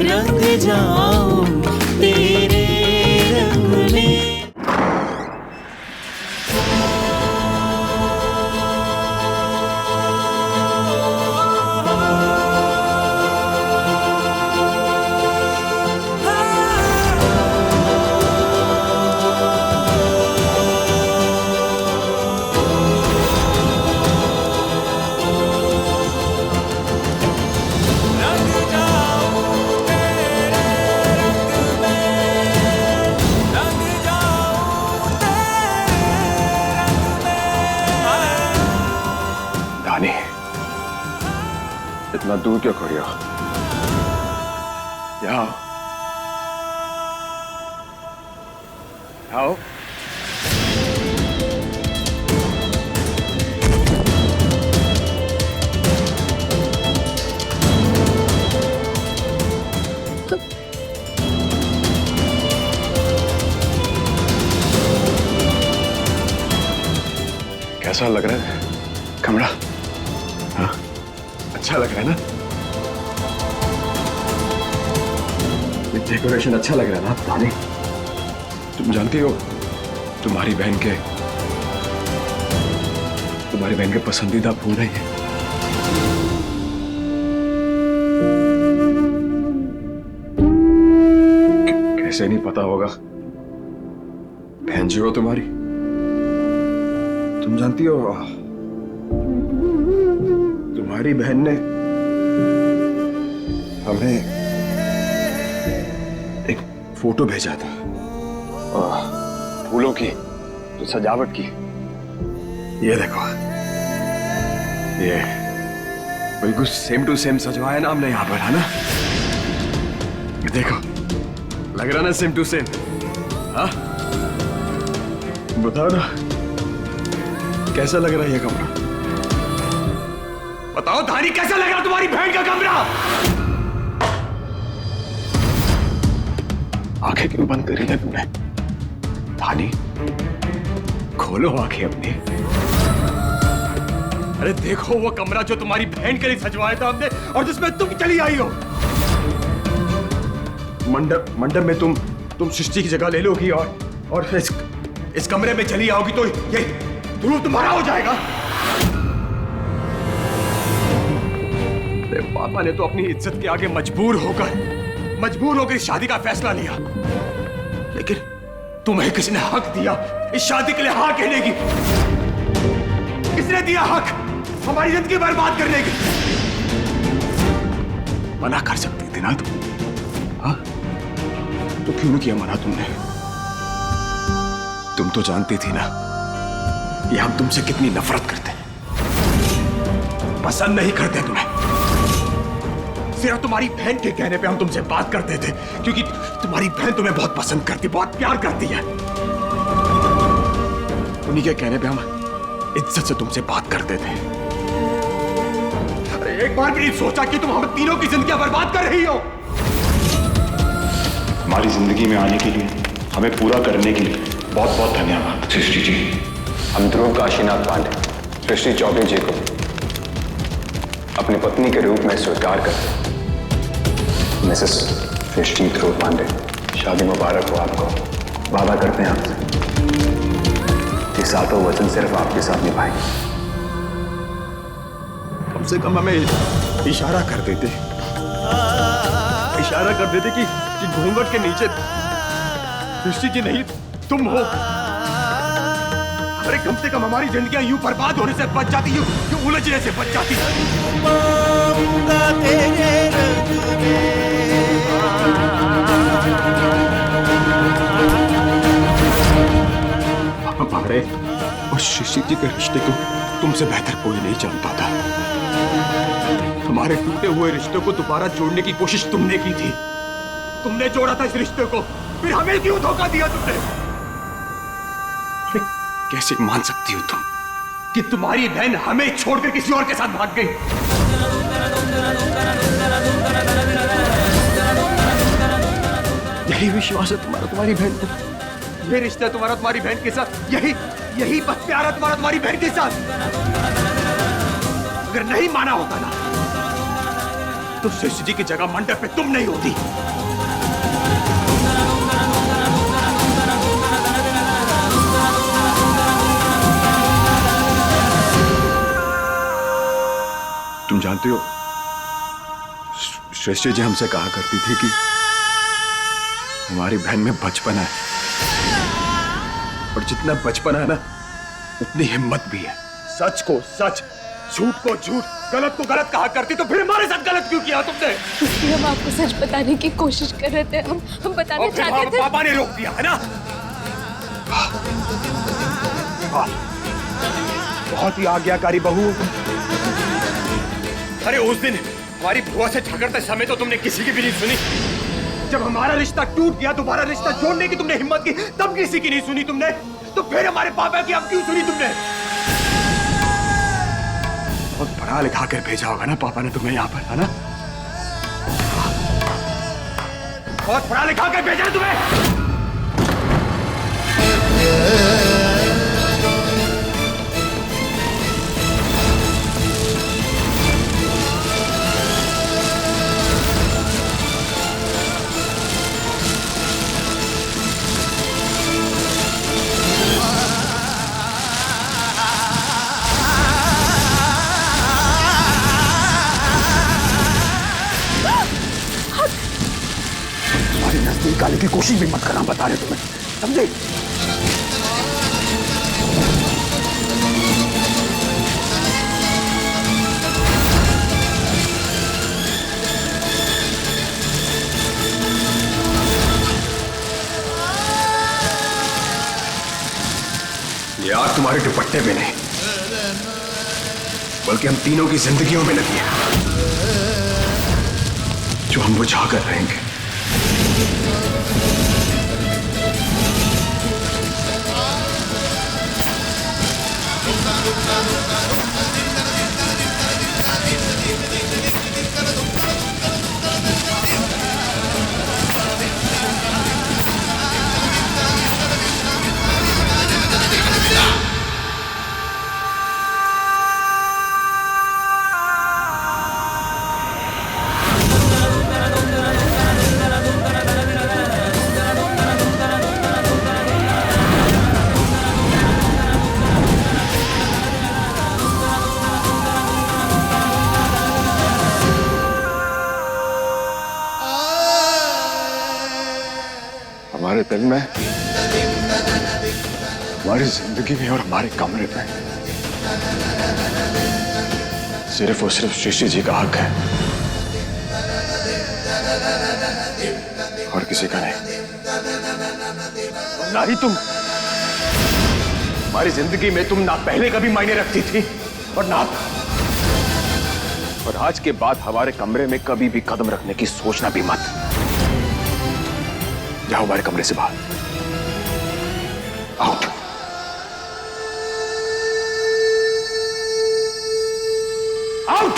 रंग जाऊं तेरे रंग में। इतना दूर क्यों खड़ी हो? यहाँ आओ। कैसा लग रहा है कमरा? हाँ, अच्छा लग रहा है ना? ये डेकोरेशन अच्छा लग रहा है ना रानी? तुम जानती हो तुम्हारी बहन के पसंदीदा फूल है ये। कैसे नहीं पता होगा? बहन जी हो तुम्हारी। तुम जानती हो तुम्हारी बहन ने हमें एक फोटो भेजा था फूलों की, तो सजावट की। ये देखो, ये बिल्कुल सेम टू सेम सजवाया ना हमने यहां पर, है ना? देखो, लग रहा ना सेम टू सेम? हाँ, बताओ ना कैसा लग रहा है ये कमरा? बताओ धानी, कैसा लग रहा तुम्हारी बहन का कमरा? आंखें क्यों बंद करी है तुमने? धानी, खोलो आंखें अपनी। अरे देखो वो कमरा जो तुम्हारी बहन के लिए सजवाया था हमने, और जिसमें तुम चली आई हो। मंडप में तुम सृष्टि की जगह ले लोगी और इस कमरे में चली आओगी तो ये ध्रुव तुम्हारा हो जाएगा। पापा ने तो अपनी इज्जत के आगे मजबूर होकर इस शादी का फैसला लिया, लेकिन तुम्हें किसने हक दिया इस शादी के लिए हाँ कहने की? किसने दिया हक हमारी जिंदगी बर्बाद करने की? मना कर सकती थी ना तुम? हाँ, तो क्यों नहीं किया मना तुमने? तुम तो जानती थी ना कि हम तुमसे कितनी नफरत करते हैं, पसंद नहीं करते तुम्हें। सिर्फ तुम्हारी बहन के कहने पे हम तुमसे बात करते थे, क्योंकि तुम्हारी बहन तुम्हें बहुत पसंद करती, बहुत प्यार करती है। उन्हीं के कहने पे हम इज्जत से तुमसे बात करते थे। अरे एक बार भी नहीं सोचा कि तुम हम तीनों की जिंदगी बर्बाद कर रही हो? हमारी जिंदगी में आने के लिए, हमें पूरा करने के लिए बहुत बहुत धन्यवाद सृष्टि जी। हम ध्रुव काशीनाथ पांडे सृष्टि चौबे जी को अपनी पत्नी के रूप में स्वीकार करते हैं। मिसेस सृष्टि ध्रुव पांडे, शादी मुबारक हो आपको। वादा करते हैं आपसे कि सातों वचन सिर्फ आपके साथ निभाएंगे। कम से कम हमें इशारा कर देते कि घूंघट के नीचे सृष्टि जी नहीं तुम हो। अरे कम से कम हमारी जिंदगियां यूं बर्बाद होने से बच जाती, यूं उलझने से बच जाती। हमारे और सृष्टि जी के रिश्ते को तुमसे बेहतर कोई नहीं जान पाता। हमारे टूटे हुए रिश्तों को दोबारा जोड़ने की कोशिश तुमने की थी। तुमने जोड़ा था इस रिश्ते को, फिर हमें क्यों धोखा दिया तुमने? कैसे मान सकती हो तुम कि तुम्हारी बहन हमें छोड़कर किसी और के साथ भाग गई? यही विश्वास है तुम्हारा तुम्हारी बहन पर, ये रिश्ता तुम्हारा तुम्हारी बहन के साथ, यही बस प्यार है तुम्हारा तुम्हारी बहन के साथ। अगर नहीं माना होता ना तो सृष्टि जी की जगह मंडप पे तुम नहीं होती। तुम जानते हो, सृष्टि जी हमसे कहा करती थी कि हमारी बहन में बचपना है, और जितना बचपना है ना, उतनी हिम्मत भी है। सच को सच, झूठ को झूठ, गलत को गलत कहा करती, तो फिर हमारे साथ गलत क्यों किया तुमने? क्योंकि हम आपको सच बताने की कोशिश कर रहे थे। हम बताना चाहते थे। पापा ने रोक दिया है ना? बहुत ही आज्ञाकारी बहू। अरे उस दिन हमारी बुआ से झगड़ते समय तो तुमने किसी की भी नहीं सुनी। जब हमारा रिश्ता टूट गया, दोबारा रिश्ता जोड़ने की तुमने हिम्मत की, तब किसी की नहीं सुनी तुमने। तो फिर हमारे पापा की अब क्यों सुनी तुमने? बहुत पढ़ा लिखा कर भेजा होगा ना पापा ने तुम्हें यहाँ पर, है ना? बहुत पढ़ा लिखा कर भेजा है तुम्हें। निकालने की कोशिश भी मत करना, बता रहे तुम्हें, समझे? ये आग तुम्हारे दुपट्टे में नहीं, बल्कि हम तीनों की जिंदगियों में लगी है, जो हम बुझा कर रहेंगे। हमारे दिल में, हमारी जिंदगी में और हमारे कमरे में सिर्फ और सिर्फ सृष्टि जी का हक है, और किसी का नहीं। ना ही तुम, हमारी जिंदगी में तुम ना पहले कभी मायने रखती थी और ना, और आज के बाद हमारे कमरे में कभी भी कदम रखने की सोचना भी मत। जाओ हमारे कमरे से बाहर, आउट। आउट।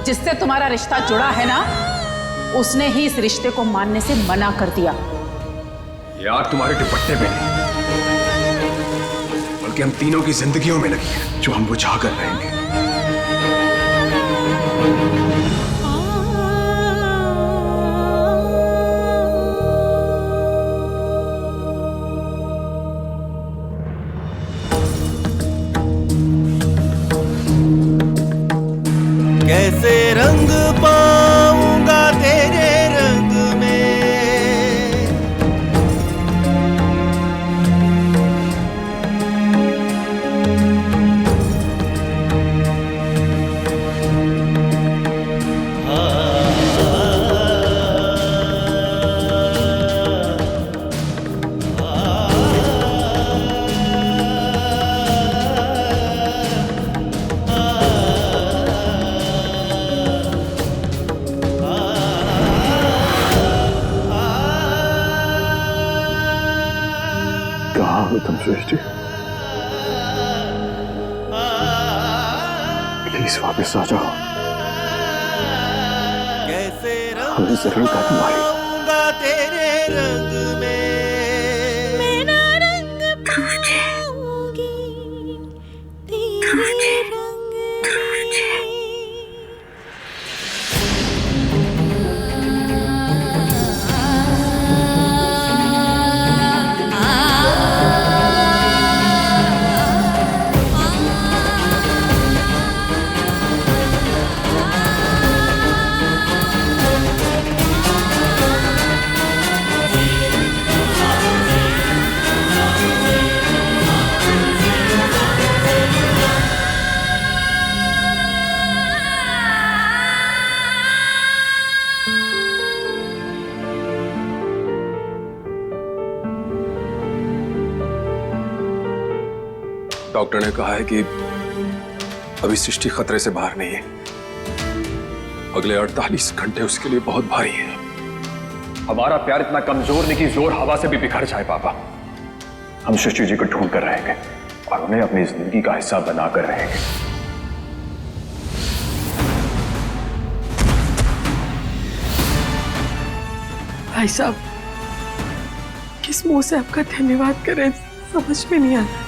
जिससे तुम्हारा रिश्ता जुड़ा है ना, उसने ही इस रिश्ते को मानने से मना कर दिया। ये आग तुम्हारे दुपट्टे पे नहीं, बल्कि हम तीनों की जिंदगियों में लगी है, जो हम बुझा कर रहेंगे। कैसे रंग पाऊंगा तेरे रंग में, कहाँ हो तुम सृष्टि? प्लीज वापस आ जाओ, कैसे हमें रंग जरूरत है तुम्हारी। पाऊंगा तेरे रंग में, मेरा रंग पाऊंगी तेरे रंग में। डॉक्टर ने कहा है कि अभी सृष्टि खतरे से बाहर नहीं है। अगले 48 घंटे उसके लिए बहुत भारी है। हमारा प्यार इतना कमजोर नहीं कि जोर हवा से भी बिखर जाए। पापा, हम सृष्टि जी को ढूंढ कर रहेंगे और उन्हें अपनी जिंदगी का हिस्सा बनाकर रहेंगे। भाई साहब, किस मुंह से आपका धन्यवाद करें समझ में नहीं आता।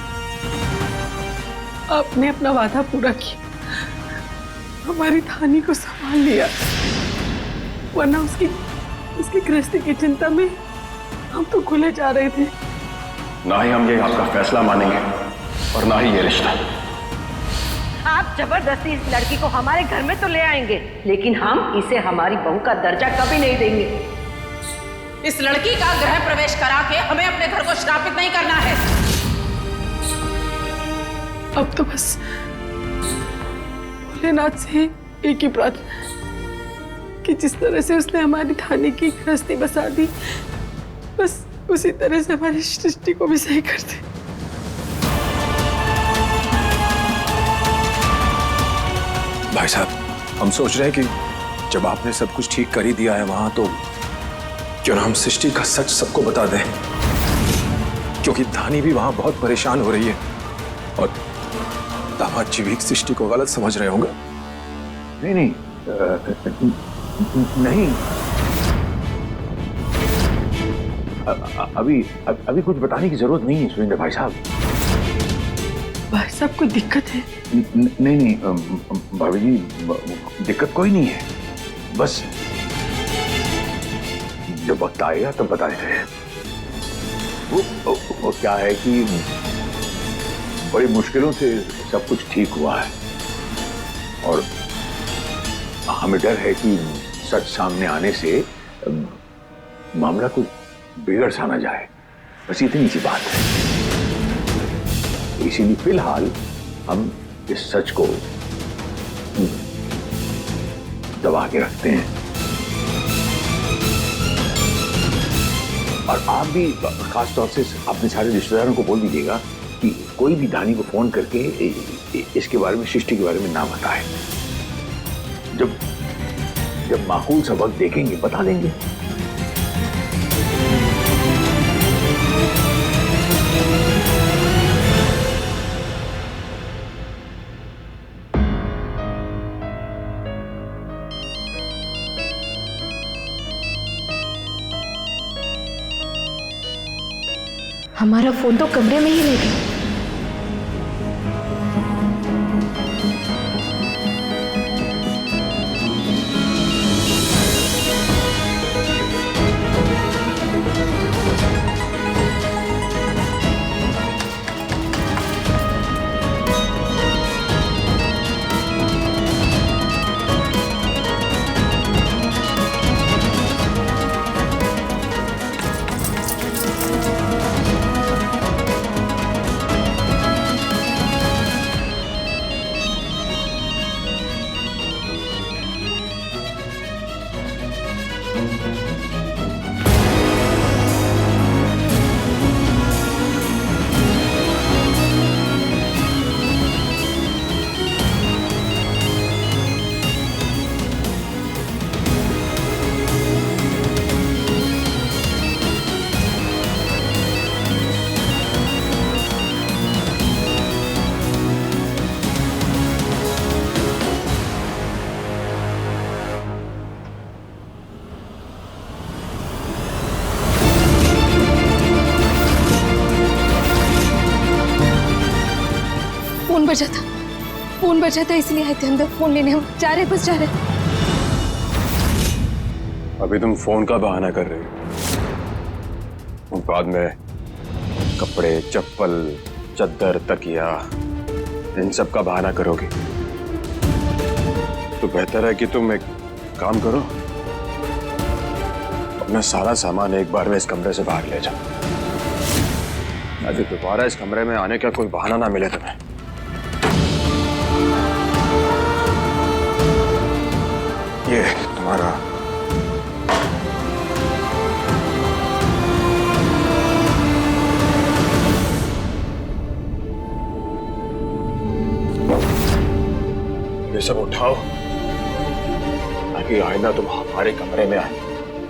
आपने अपना वादा पूरा किया, हमारी धानी को संभाल लिया, वरना उसकी गृहस्थी की चिंता में हम तो खुले जा रहे थे। ना ही हम ये आपका फैसला मानेंगे और ना ही ये रिश्ता। आप जबरदस्ती इस लड़की को हमारे घर में तो ले आएंगे, लेकिन हम इसे हमारी बहू का दर्जा कभी नहीं देंगे। इस लड़की का गृह प्रवेश करा के हमें अपने घर को श्रापित नहीं करना है। अब तो बस भोलेनाथ से एक ही प्रार्थना कि जिस तरह से उसने हमारी धानी की गृहस्थी बसा दी, बस उसी तरह से हमारी सृष्टि को भी सही कर दे। भाई साहब, हम सोच रहे हैं कि जब आपने सब कुछ ठीक कर ही दिया है वहां, तो क्यों ना हम सृष्टि का सच सबको बता दें, क्योंकि धानी भी वहां बहुत परेशान हो रही है और दामाद जी भी सृष्टि को गलत समझ रहे होंगे। नहीं नहीं, नहीं, अभी कुछ बताने की जरूरत नहीं है सुरेंद्र भाई साहब। भाई साहब, कोई दिक्कत है? नहीं, भाभी जी, दिक्कत कोई नहीं है। बस जब वक्त आएगा तब बता देते हैं। वो क्या है कि बड़ी मुश्किलों से सब कुछ ठीक हुआ है और हमें डर है कि सच सामने आने से मामला कुछ बिगड़ सा ना जाए। बस इतनी सी बात है। इसीलिए फिलहाल हम इस सच को दबा के रखते हैं। और आप भी खास तौर से अपने सारे रिश्तेदारों को बोल दीजिएगा कि कोई भी धानी को फोन करके इसके बारे में, सृष्टि के बारे में ना बताए। जब माकूल सा वक्त देखेंगे बता देंगे। हमारा फोन तो कमरे में ही ले गए। फोन बजा था इसलिए आए थे अंदर फोन लेने। हम जा रहे, बस जा रहे। अभी तुम फोन का बहाना कर रही हो, बाद में कपड़े, चप्पल, चद्दर, तकिया, इन सब का बहाना करोगी। तो बेहतर है कि तुम एक काम करो, अपना सारा सामान एक बार में इस कमरे से बाहर ले जाओ, ताकि दोबारा इस कमरे में आने का कोई बहाना ना मिले तुम्हें। ये तुम्हारा ये सब उठाओ, ताकि आइंदा तुम हमारे कमरे में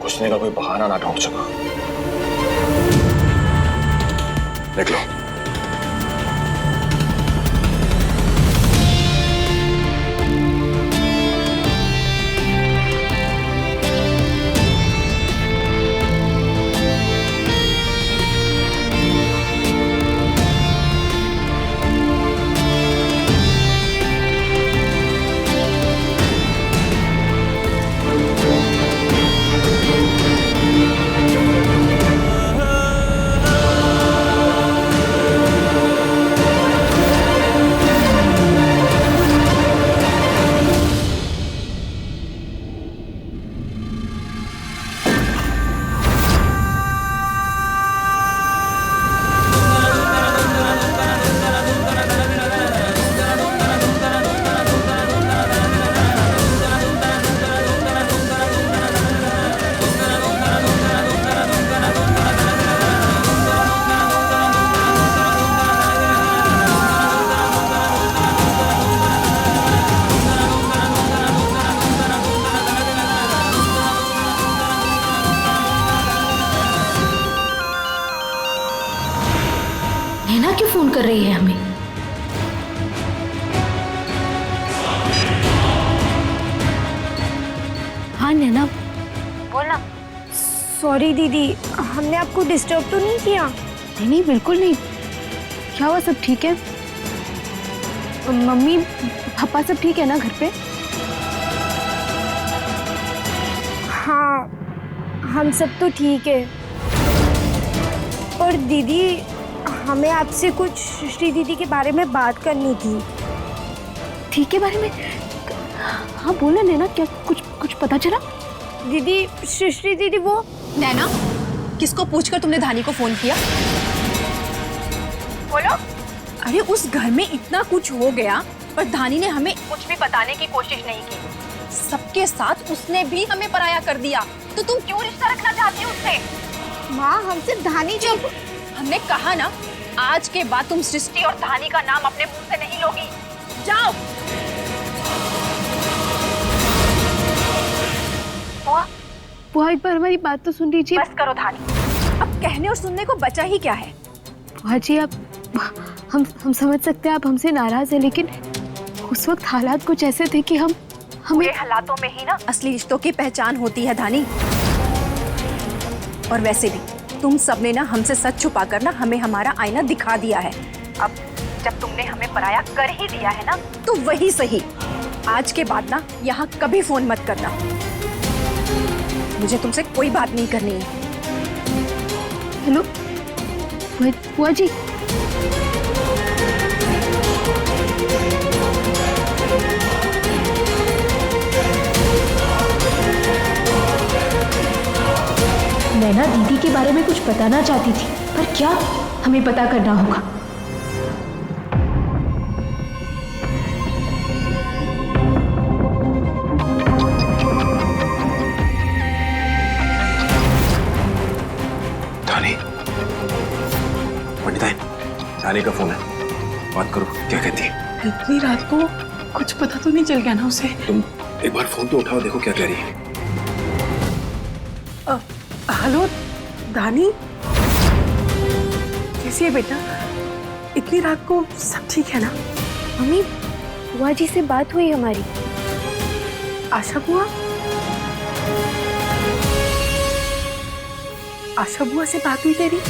घुसने का कोई बहाना ना ढूंढ सको। देख लो। नैना क्यों फोन कर रही है हमें? हाँ नैना बोला। सॉरी दीदी, हमने आपको डिस्टर्ब तो नहीं किया? नहीं नहीं बिल्कुल नहीं। क्या हुआ, सब ठीक है? मम्मी पापा सब ठीक है ना घर पे? हाँ हम सब तो ठीक है, पर दीदी हमें आपसे कुछ सृष्टि दीदी के बारे में बात करनी थी। ठीक है बारे में? हाँ बोला नैना, क्या कुछ पता चला? दीदी सृष्टि दीदी वो। नैना, किसको पूछकर तुमने धानी को फोन किया? बोलो। अरे उस घर में इतना कुछ हो गया, पर धानी ने हमें कुछ भी बताने की कोशिश नहीं की। सबके साथ उसने भी हमें पराया कर दिया। तो तुम क्यों रिश्ता रखना चाहती हो उससे? माँ हमसे धानी जो। हमने कहा ना, आज के बाद तुम सृष्टि और धानी का नाम अपने मुंह से नहीं लोगी। जाओ। बुआ एक बार हमारी बात तो सुन लीजिए। बस करो धानी, अब कहने और सुनने को बचा ही क्या है? बुआ जी आप हम समझ सकते हैं आप हमसे नाराज है, लेकिन उस वक्त हालात कुछ ऐसे थे कि हमें हालातों में ही ना असली रिश्तों की पहचान होती है धानी। और वैसे भी तुम सबने ना हमसे सच छुपा कर ना हमें हमारा आईना दिखा दिया है। अब जब तुमने हमें पराया कर ही दिया है ना, तो वही सही। आज के बाद ना यहाँ कभी फोन मत करना। मुझे तुमसे कोई बात नहीं करनी है। हेलो बुआ जी, मैं ना दीदी के बारे में कुछ बताना चाहती थी, पर क्या हमें पता करना होगा। धानी, पंडिताइन, धानी का फोन है, बात करो, क्या कहती है? इतनी रात को कुछ पता तो नहीं चल गया ना उसे? तुम एक बार फोन तो उठाओ, देखो क्या कह रही है। हेलो धानी, कैसी है बेटा? इतनी रात को सब ठीक है ना? मम्मी, बुआ जी से बात हुई हमारी। आशा बुआ? आशा बुआ से बात हुई तेरी?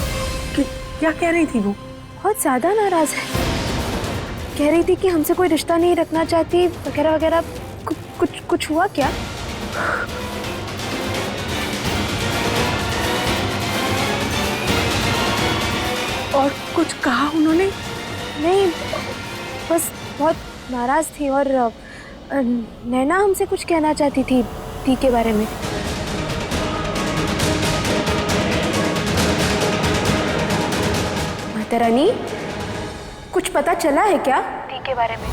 क्या कह रही थी वो? बहुत ज्यादा नाराज है, कह रही थी कि हमसे कोई रिश्ता नहीं रखना चाहती वगैरह वगैरह। कुछ हुआ क्या? और कुछ कहा उन्होंने? नहीं, बस बहुत नाराज थी। और नैना हमसे कुछ कहना चाहती थी दी के बारे में। माता रानी, कुछ पता चला है क्या दी के बारे में?